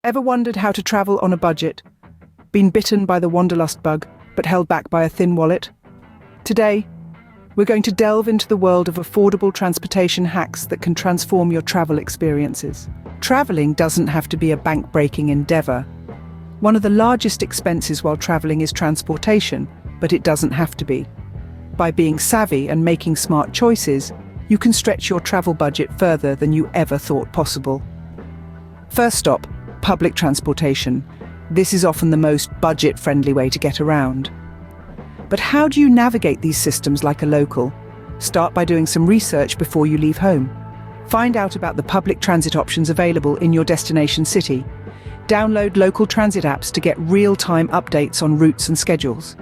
Ever wondered how to travel on a budget? Been bitten by the wanderlust bug, but held back by a thin wallet? Today, we're going to delve into the world of affordable transportation hacks that can transform your travel experiences. Traveling doesn't have to be a bank-breaking endeavor. One of the largest expenses while traveling is transportation, but it doesn't have to be. By being savvy and making smart choices, you can stretch your travel budget further than you ever thought possible. First stop, public transportation. This is often the most budget-friendly way to get around. But how do you navigate these systems like a local? Start by doing some research before you leave home. Find out about the public transit options available in your destination city. Download local transit apps to get real-time updates on routes and schedules.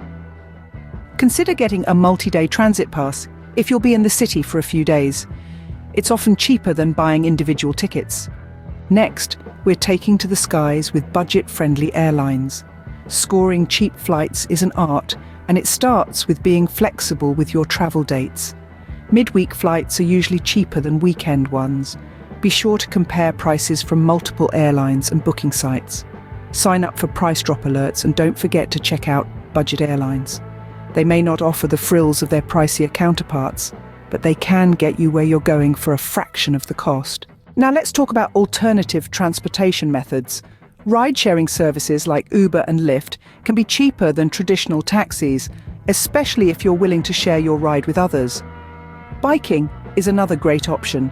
Consider getting a multi-day transit pass if you'll be in the city for a few days. It's often cheaper than buying individual tickets. Next, we're taking to the skies with budget-friendly airlines. Scoring cheap flights is an art, and it starts with being flexible with your travel dates. Midweek flights are usually cheaper than weekend ones. Be sure to compare prices from multiple airlines and booking sites. Sign up for price drop alerts and don't forget to check out budget airlines. They may not offer the frills of their pricier counterparts, but they can get you where you're going for a fraction of the cost. Now let's talk about alternative transportation methods. Ride-sharing services like Uber and Lyft can be cheaper than traditional taxis, especially if you're willing to share your ride with others. Biking is another great option.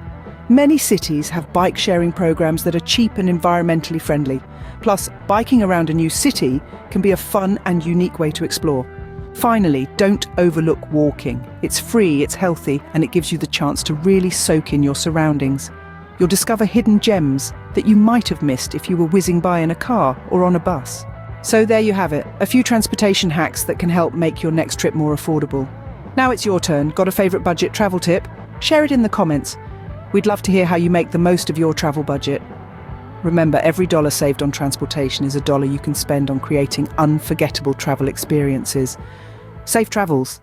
Many cities have bike-sharing programs that are cheap and environmentally friendly. Plus, biking around a new city can be a fun and unique way to explore. Finally, don't overlook walking. It's free, it's healthy, and it gives you the chance to really soak in your surroundings. You'll discover hidden gems that you might have missed if you were whizzing by in a car or on a bus. So there you have it, a few transportation hacks that can help make your next trip more affordable. Now it's your turn. Got a favorite budget travel tip? Share it in the comments. We'd love to hear how you make the most of your travel budget. Remember, every dollar saved on transportation is a dollar you can spend on creating unforgettable travel experiences. Safe travels.